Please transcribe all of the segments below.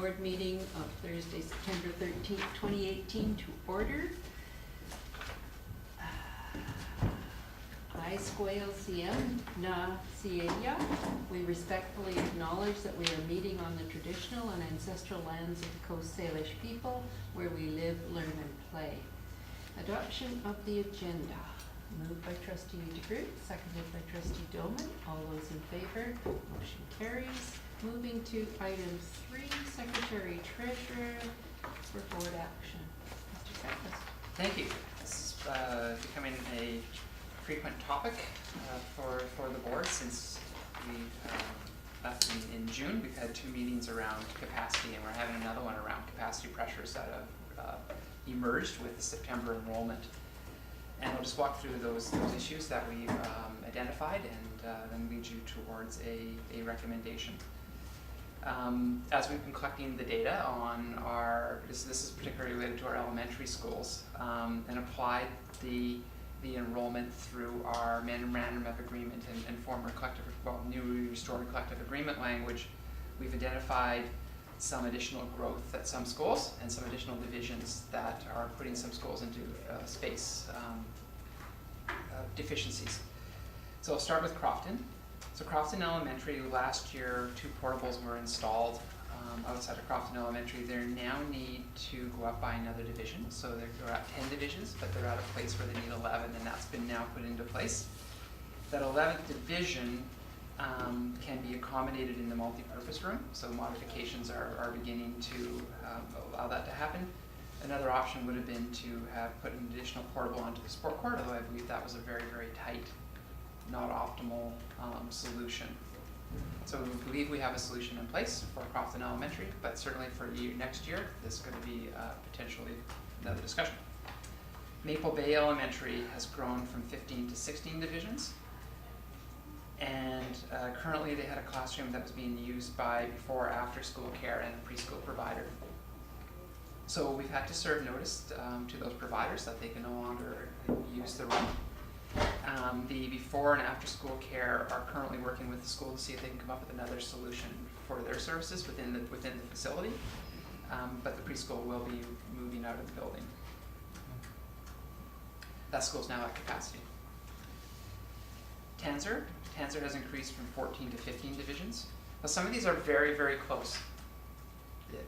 board meeting of Thursday, September 13th, 2018 to order. I, Squale Siem Na Sieya, we respectfully acknowledge that we are meeting on the traditional and ancestral lands of the Coast Salish people, where we live, learn, and play. Adoption of the agenda. Moved by trustee DeGroot, seconded by trustee Doman. All those in favor, motion carries. Moving to item 3, secretary treasurer for board action. Mr. Cephas. Thank you. This is becoming a frequent topic for the board since we left in June. We've had 2 meetings around capacity, and we're having another one around capacity pressures that have emerged with the September enrollment. And I'll just walk through those issues that we've identified and then lead you towards a recommendation. As we've been collecting the data on this is particularly related to our elementary schools, and applied the enrollment through our memorandum of agreement and former newly restored collective agreement language, we've identified some additional growth at some schools and some additional divisions that are putting some schools into space deficiencies. So I'll start with Crofton. So Crofton Elementary, last year 2 portables were installed outside of Crofton Elementary. They now need to go up by another division. So they're at 10 divisions, but they're at a place where they need 11, and that's been now put into place. That 11th division can be accommodated in the multi-purpose room, so modifications are beginning to allow that to happen. Another option would have been to have put an additional portable onto the sport court, although I believe that was a very, very tight, not optimal solution. So we believe we have a solution in place for Crofton Elementary, but certainly for next year, this is going to be potentially another discussion. Maple Bay Elementary has grown from 15 to 16 divisions. And currently they had a classroom that was being used by before or after school care and a preschool provider. So we've had to serve notice to those providers that they can no longer use the room. The before and after school care are currently working with the school to see if they can come up with another solution for their services within the facility. But the preschool will be moving out of the building. That school's now at capacity. Tanzer has increased from 14 to 15 divisions. Now some of these are very, very close.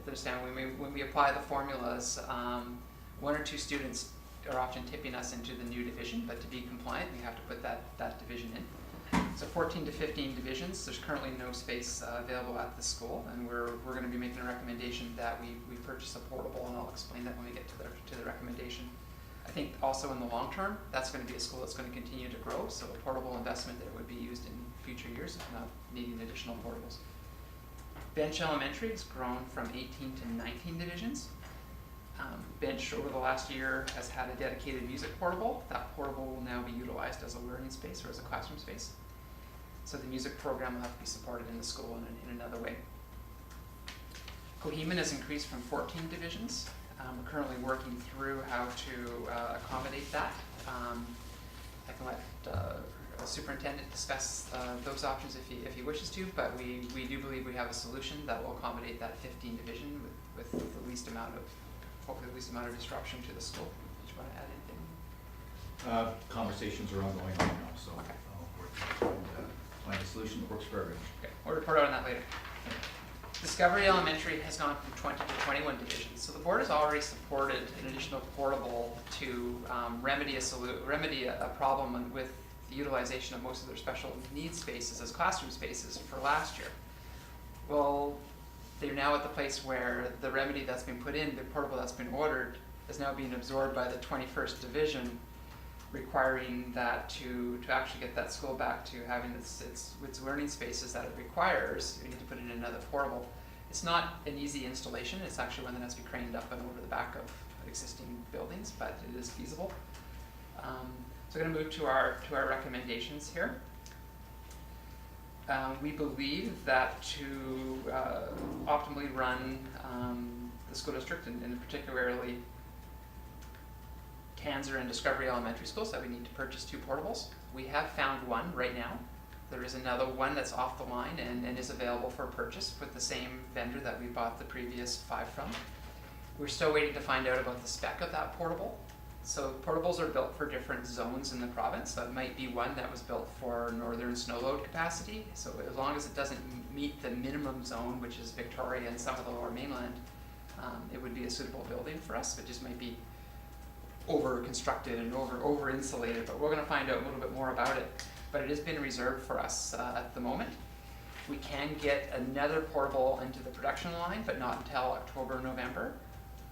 Understand when we apply the formulas, 1 or 2 students are often tipping us into the new division, but to be compliant, we have to put that division in. So 14 to 15 divisions. There's currently no space available at the school, and we're going to be making a recommendation that we purchase a portable, and I'll explain that when we get to the recommendation. I think also in the long term, that's going to be a school that's going to continue to grow, so a portable investment that would be used in future years, if not needing additional portables. Bench Elementary has grown from 18 to 19 divisions. Bench over the last year has had a dedicated music portable. That portable will now be utilized as a learning space or as a classroom space. So the music program will have to be supported in the school in another way. Coheman has increased from 14 divisions. We're currently working through how to accommodate that. I can let the superintendent discuss those options if he wishes to, but we do believe we have a solution that will accommodate that 15 division with the least amount of disruption to the school. Did you want to add anything? Conversations are ongoing right now, so okay. I'll work and find a solution that works for everyone. Okay, we'll report out on that later. Discovery Elementary has gone from 20 to 21 divisions. So the board has already supported an additional portable to remedy a problem with the utilization of most of their special needs spaces as classroom spaces for last year. Well, they're now at the place where the remedy that's been put in, the portable that's been ordered, is now being absorbed by the 21st division, requiring that to actually get that school back to having its learning spaces that it requires, we need to put in another portable. It's not an easy installation. It's actually one that has to be craned up and over the back of existing buildings, but it is feasible. So we're going to move to our recommendations here. We believe that to optimally run the school district, and particularly Tanzer and Discovery Elementary Schools, that we need to purchase 2 portables. We have found one right now There is another one that's off the line and is available for purchase with the same vendor that we bought the previous 5 from. We're still waiting to find out about the spec of that portable. So portables are built for different zones in the province. That might be one that was built for northern snow load capacity. So as long as it doesn't meet the minimum zone, which is Victoria and some of the lower mainland, it would be a suitable building for us. It just might be over constructed and over insulated, but we're gonna find out a little bit more about it. But it has been reserved for us at the moment. We can get another portable into the production line, but not until October, November.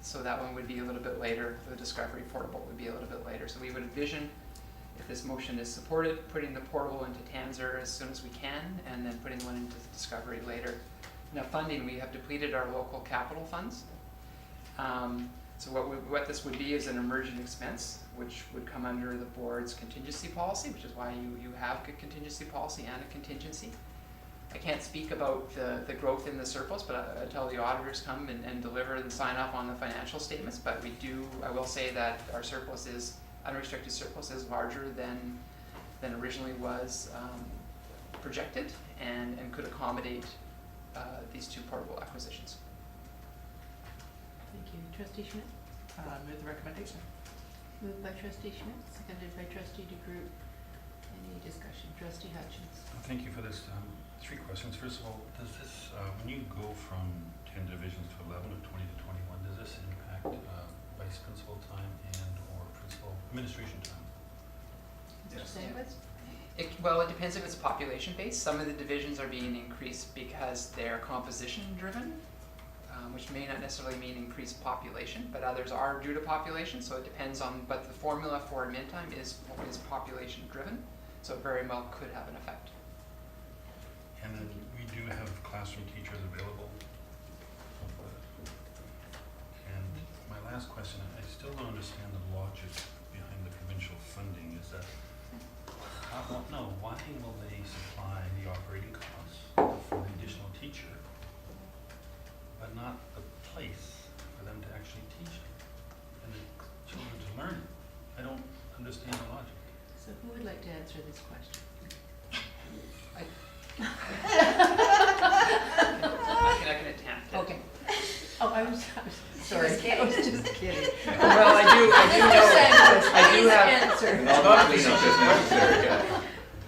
So that one would be a little bit later. The Discovery portable would be a little bit later. So we would envision, if this motion is supported, putting the portable into Tanzer as soon as we can, and then putting one into Discovery later. Now funding, we have depleted our local capital funds. So what this would be is an emergent expense, which would come under the board's contingency policy, which is why you have a contingency policy and a contingency. I can't speak about the growth in the surplus, but until the auditors come and deliver and sign off on the financial statements. But I will say that our surplus is, unrestricted surplus is larger than originally was projected and could accommodate these 2 portable acquisitions. Thank you. Trustee Schmidt? Move the recommendation. Moved by Trustee Schmidt, seconded by Trustee DeGroot. Any discussion? Trustee Hutchins? Thank you for this. 3 questions. First of all, does this, when you go from 10 divisions to 11 or 20 to 21, does this impact vice principal time and or principal administration time? Mr. Yes. Sandquist? Well, it depends if it's population based. Some of the divisions are being increased because they're composition driven, which may not necessarily mean increased population, but others are due to population, so it depends on, but the formula for admin time is population driven, so it very well could have an effect. And then we do have classroom teachers available. And my last question, I still don't understand the logic behind the provincial funding. Is that, why will they supply the operating costs for the additional teacher, but not the place for them to actually teach it and the children to learn it? I don't understand the logic. So who would like to answer this question? I can attempt it. Okay. Oh, I was sorry. I was just kidding. Well, I do know, I do have, Answer. And all the cleanup is necessary, yeah.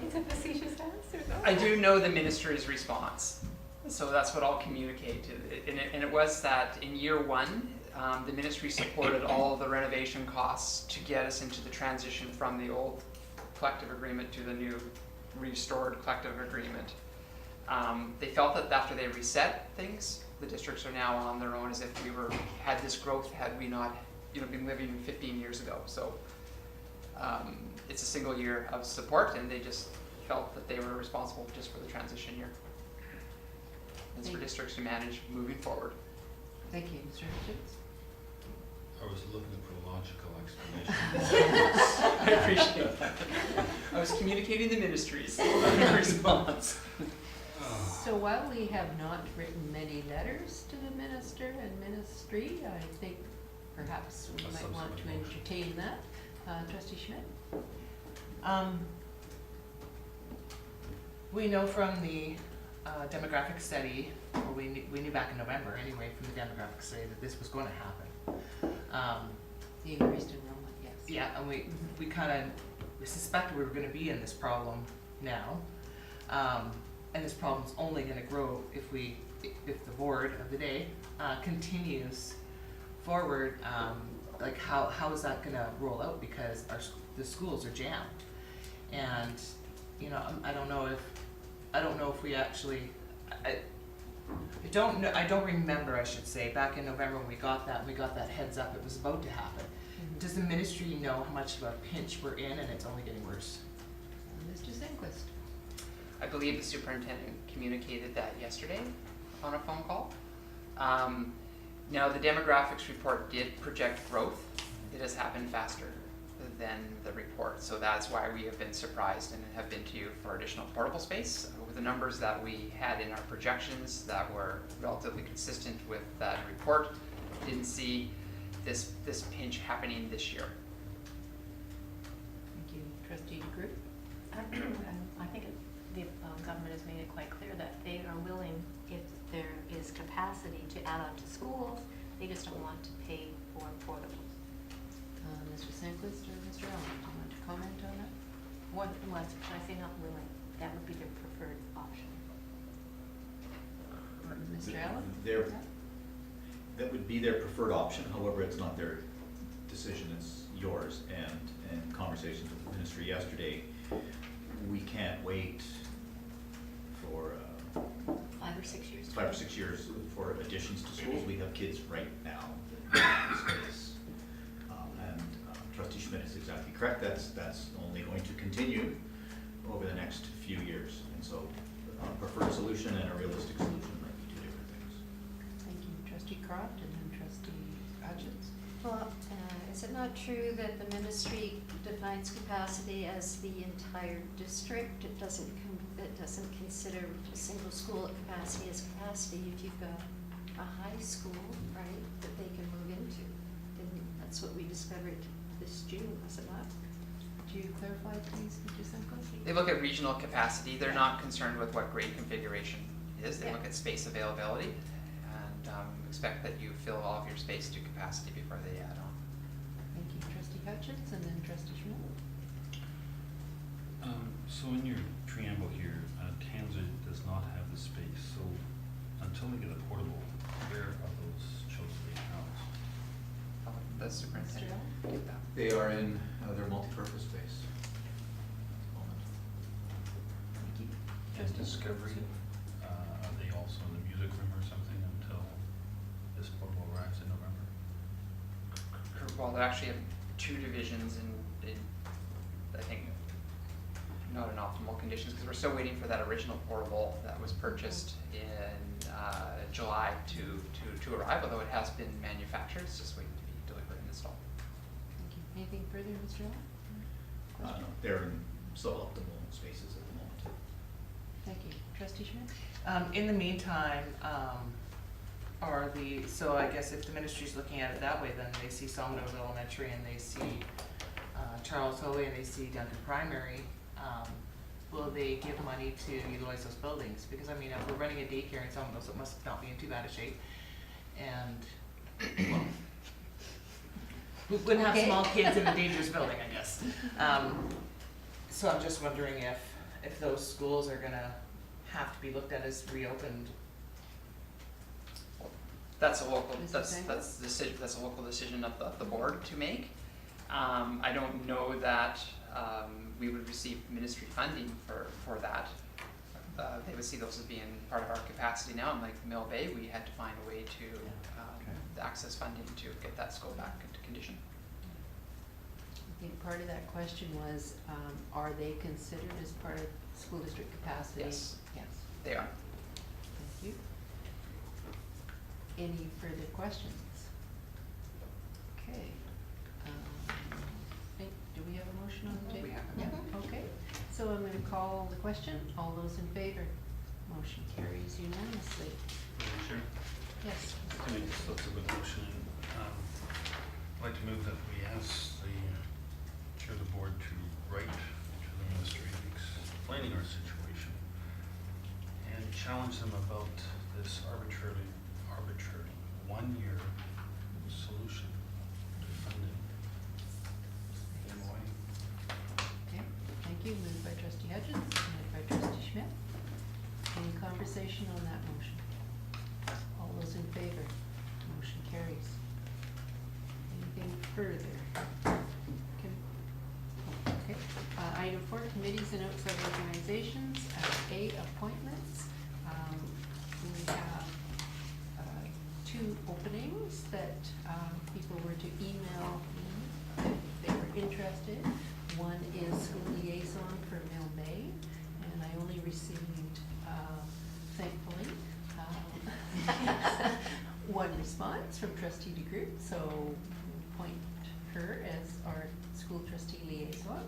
It's a facetious answer, though. I do know the ministry's response, so that's what I'll communicate. And it was that in year 1, the ministry supported all of the renovation costs to get us into the transition from the old collective agreement to the new restored collective agreement. They felt that after they reset things, the districts are now on their own as if had this growth had we not been living 15 years ago. So it's a single year of support, and they just felt that they were responsible just for the transition year. It's for districts to manage moving forward. Thank you, Mr. Hutchins. I was looking for a logical explanation. I appreciate that. I was communicating the ministry's response. So while we have not written many letters to the minister and ministry, I think perhaps we A might want to subsequent motion. entertain that. Trustee Schmidt? We know from the demographic study, or we knew back in November anyway from the demographic study that this was going to happen. The increased enrollment, yes. Yeah, and we kind of suspected we were going to be in this problem now, and this problem's only going to grow if the board of the day continues forward. Like how is that going to roll out, because the schools are jammed, and I don't know if we actually. I don't know. I don't remember. I should say back in November when we got that heads up, it was about to happen. Does the ministry know how much of a pinch we're in, and it's only getting worse? Mr. Sandquist? I believe the superintendent communicated that yesterday on a phone call. Now, the demographics report did project growth. It has happened faster than the report, so that's why we have been surprised and have been to you for additional portable space. With the numbers that we had in our projections that were relatively consistent with that report, didn't see this pinch happening this year. Thank you. Trustee DeGroot? I think the government has made it quite clear that they are willing, if there is capacity, to add on to schools. They just don't want to pay for portables. Mr. Sandquist or Mr. Allen, do you want to comment on that? One, unless, should I say not willing, that would be their preferred option. Mr. Allen? That would be their preferred option, however, it's not their decision, it's yours. And in conversations with the ministry yesterday, we can't wait for 5 or 6 years. 5 or 6 years for additions to schools. We have kids right now in space. And Trustee Schmidt is exactly correct, that's only going to continue over the next few years. And so a preferred solution and a realistic solution might be two different things. Thank you. Trustee Croft and then Trustee Hutchins. Well, is it not true that the ministry defines capacity as the entire district? It doesn't consider a single school at capacity as capacity if you've got a high school, right, that they can move into. And that's what we discovered this June, was it not? Could you clarify, please, Mr. Sandquist? They look at regional capacity, they're not concerned with what grade configuration is, they Yeah. look at space availability and expect that you fill all of your space to capacity before they add on. Thank you. Trustee Hutchins and then Trustee Schmidt. So in your preamble here, Tanzer does not have the space, so until they get a portable, where are those children being housed? The superintendent Mr. did that. They are in their multipurpose space at the moment. Thank you. And Trustee Discovery, are they also in the music room or something until this portable arrives in November? Well, they actually have 2 divisions in I think, not in optimal conditions, because we're still waiting for that original portable that was purchased in July to arrive, although it has been manufactured, it's just waiting to be delivered and installed. Thank you. Anything further, Mr. Allen? Question? They're in suboptimal spaces at the moment. Thank you. Trustee Schmidt? In the meantime, so I guess if the ministry's looking at it that way, then they see Salmonose Elementary and they see Charles Hoey and they see Duncan Primary, will they give money to utilize those buildings? Because I mean, if we're running a daycare in Salmonose, it must not be in too bad a shape. And, well, we wouldn't have Okay. small kids in a dangerous building, I guess. So I'm just wondering if those schools are gonna have to be looked at as reopened. That's a local, Mr. that's Sangha? that's a local decision of the board to make. I don't know that we would receive ministry funding for that. They would see those as being part of our capacity now, and like Mill Bay, we had to find a way to access funding to get that school back into condition. I think part of that question was, are they considered as part of school district capacity? Yes. Yes. They are. Thank you. Any further questions? Okay. Do we have a motion on the table? We have. Yeah, okay. So I'm gonna call the question. All those in favor? Motion carries unanimously. Madam Chair? Yes. Can I just look at the motion? I'd like to move that we ask the chair of the board to write to the ministry explaining our situation and challenge them about this arbitrary 1-year solution to funding the MOA. Okay, thank you. Moved by Trustee Hudgens, seconded by Trustee Schmidt. Any conversation on that motion? All those in favor? Motion carries. Anything further? Okay. Item 4, committees and outside organizations. A, appointments. We have 2 openings that people were to email me if they were interested. One is school liaison for Mill Bay, and I only received, thankfully, one response from Trustee DeGroot, so appoint her as our school trustee liaison.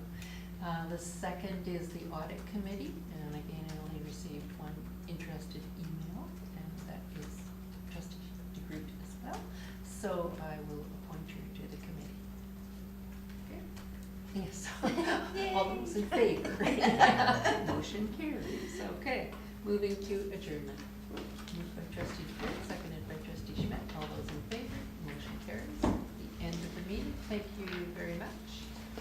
The second is the audit committee, and again, I only received one interested email, and that is Trustee DeGroot as well. So I will appoint her to the committee. Okay? Yes. All those in favor? Motion carries, okay. Moving to adjournment. Moved by trustee Fritz, seconded by trustee Schmidt. All those in favor? Motion carries. The end of the meeting. Thank you very much.